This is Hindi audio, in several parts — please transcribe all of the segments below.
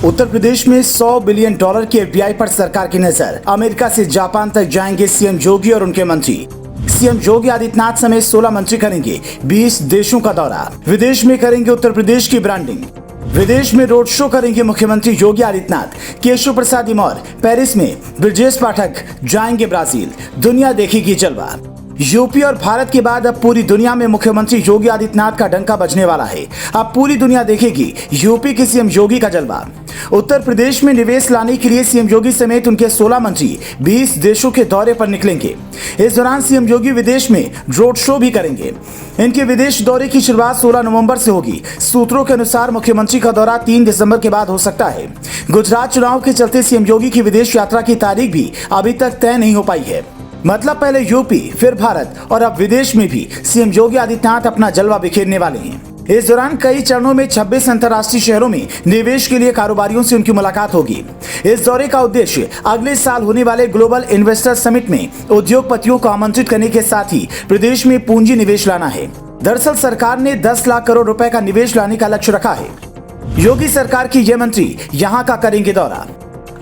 उत्तर प्रदेश में $100 बिलियन की एफडीआई पर सरकार की नजर। अमेरिका से जापान तक जाएंगे सीएम योगी और उनके मंत्री। सीएम योगी आदित्यनाथ समेत 16 मंत्री करेंगे 20 देशों का दौरा। विदेश में करेंगे उत्तर प्रदेश की ब्रांडिंग। विदेश में रोड शो करेंगे मुख्यमंत्री योगी आदित्यनाथ। केशव प्रसाद मौर्य पेरिस में, ब्रजेश पाठक जाएंगे ब्राजील। दुनिया देखेगी जलवा। यूपी और भारत के बाद अब पूरी दुनिया में मुख्यमंत्री योगी आदित्यनाथ का डंका बजने वाला है। अब पूरी दुनिया देखेगी यूपी के सीएम योगी का जलवा। उत्तर प्रदेश में निवेश लाने के लिए सीएम योगी समेत उनके 16 मंत्री 20 देशों के दौरे पर निकलेंगे। इस दौरान सीएम योगी विदेश में रोड शो भी करेंगे। इनके विदेश दौरे की शुरुआत 16 नवंबर से होगी। सूत्रों के अनुसार मुख्यमंत्री का दौरा 3 दिसंबर के बाद हो सकता है। गुजरात चुनाव के चलते सीएम योगी की विदेश यात्रा की तारीख भी अभी तक तय नहीं हो पाई है। मतलब पहले यूपी, फिर भारत और अब विदेश में भी सीएम योगी आदित्यनाथ अपना जलवा बिखेरने वाले हैं। इस दौरान कई चरणों में 26 अंतर्राष्ट्रीय शहरों में निवेश के लिए कारोबारियों से उनकी मुलाकात होगी। इस दौरे का उद्देश्य अगले साल होने वाले ग्लोबल इन्वेस्टर समिट में उद्योगपतियों को आमंत्रित करने के साथ ही प्रदेश में पूंजी निवेश लाना है। दरअसल सरकार ने 10 लाख करोड़ रुपए का निवेश लाने का लक्ष्य रखा है। योगी सरकार के ये मंत्री यहाँ का करेंगे दौरा।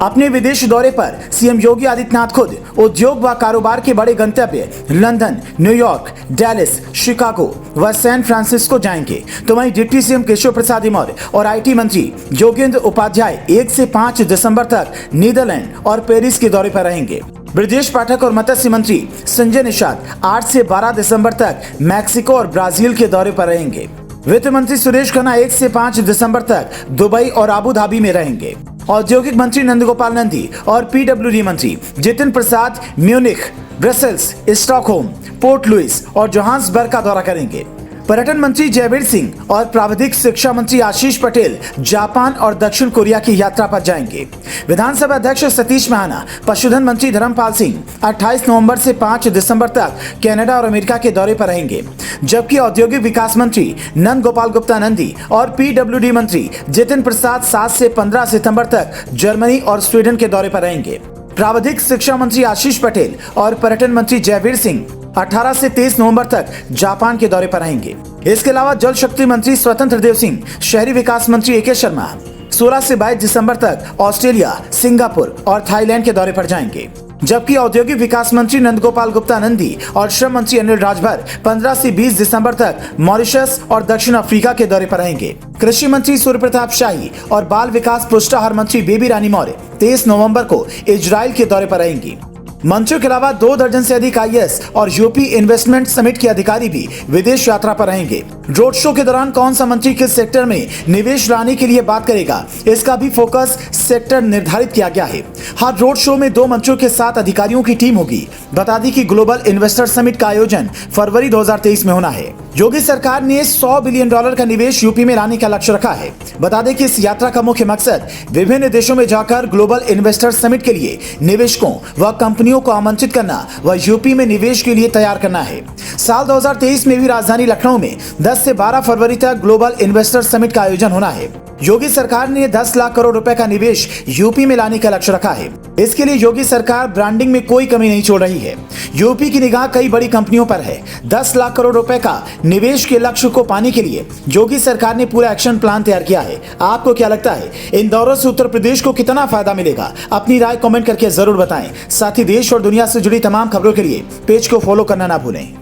अपने विदेश दौरे पर सीएम योगी आदित्यनाथ खुद उद्योग व कारोबार के बड़े गंतव्य लंदन, न्यूयॉर्क, डेलिस, शिकागो व सैन फ्रांसिस्को जाएंगे। तो वहीं डिप्टी सीएम केशव प्रसाद मौर्य और आईटी मंत्री योगेंद्र उपाध्याय 1 से 5 दिसंबर तक नीदरलैंड और पेरिस के दौरे पर रहेंगे। ब्रजेश पाठक और मत्स्य मंत्री संजय निषाद 8 से 12 दिसंबर तक मैक्सिको और ब्राजील के दौरे पर रहेंगे। वित्त मंत्री सुरेश खन्ना 1 से 5 दिसंबर तक दुबई और आबू धाबी में रहेंगे। औद्योगिक मंत्री नंदगोपाल नंदी और पीडब्ल्यूडी मंत्री Jitin Prasad Munich, Brussels, Stockholm, Port Louis और जोहान्सबर्ग का दौरा करेंगे। पर्यटन मंत्री जयवीर सिंह और प्राविधिक शिक्षा मंत्री आशीष पटेल जापान और दक्षिण कोरिया की यात्रा पर जाएंगे। विधानसभा अध्यक्ष सतीश महाना, पशुधन मंत्री धर्मपाल सिंह 28 नवंबर से 5 दिसंबर तक कनाडा और अमेरिका के दौरे पर रहेंगे। जबकि औद्योगिक विकास मंत्री नंद गोपाल गुप्ता नंदी और पीडब्ल्यूडी मंत्री जितिन प्रसाद 7 से 15 सितंबर तक जर्मनी और स्वीडन के दौरे पर रहेंगे। प्राविधिक शिक्षा मंत्री आशीष पटेल और पर्यटन मंत्री जयवीर सिंह 18 से 23 नवंबर तक जापान के दौरे पर रहेंगे। इसके अलावा जल शक्ति मंत्री स्वतंत्र देव सिंह, शहरी विकास मंत्री एके शर्मा 16 से 22 दिसंबर तक ऑस्ट्रेलिया, सिंगापुर और थाईलैंड के दौरे पर जाएंगे। जबकि औद्योगिक विकास मंत्री नंदगोपाल गुप्ता नंदी और श्रम मंत्री अनिल राजभर 15 से 20 दिसंबर तक मॉरिशस और दक्षिण अफ्रीका के दौरे पर रहेंगे। कृषि मंत्री सूर्य प्रताप शाही और बाल विकास पुष्टाहार मंत्री बेबी रानी मौर्य 23 नवंबर को इजराइल के दौरे पर रहेंगी। मंत्रियों के अलावा 2 दर्जन से अधिक आईएएस और यूपी इन्वेस्टमेंट समिट के अधिकारी भी विदेश यात्रा पर रहेंगे। रोड शो के दौरान कौन सा मंत्री किस सेक्टर में निवेश लाने के लिए बात करेगा, इसका भी फोकस सेक्टर निर्धारित किया गया है। हर रोड शो में 2 मंत्रियों के साथ अधिकारियों की टीम होगी। बता दें कि ग्लोबल इन्वेस्टर समिट का आयोजन फरवरी 2023 में होना है। योगी सरकार ने $100 बिलियन का निवेश यूपी में लाने का लक्ष्य रखा है। बता दें कि इस यात्रा का मुख्य मकसद विभिन्न देशों में जाकर ग्लोबल इन्वेस्टर समिट के लिए निवेशकों व कंपनियों को आमंत्रित करना व यूपी में निवेश के लिए तैयार करना है। साल 2023 में भी राजधानी लखनऊ में 10 से 12 फरवरी तक ग्लोबल इन्वेस्टर समिट का आयोजन होना है। योगी सरकार ने 10 लाख करोड़ रुपए का निवेश यूपी में लाने का लक्ष्य रखा है। इसके लिए योगी सरकार ब्रांडिंग में कोई कमी नहीं छोड़ रही है। यूपी की निगाह कई बड़ी कंपनियों पर है। 10 लाख करोड़ रुपए का निवेश के लक्ष्य को पाने के लिए योगी सरकार ने पूरा एक्शन प्लान तैयार किया है। आपको क्या लगता है, इन दौरों से उत्तर प्रदेश को कितना फायदा मिलेगा? अपनी राय कमेंट करके जरूर बताएं। साथ ही देश और दुनिया से जुड़ी तमाम खबरों के लिए पेज को फॉलो करना ना भूलें।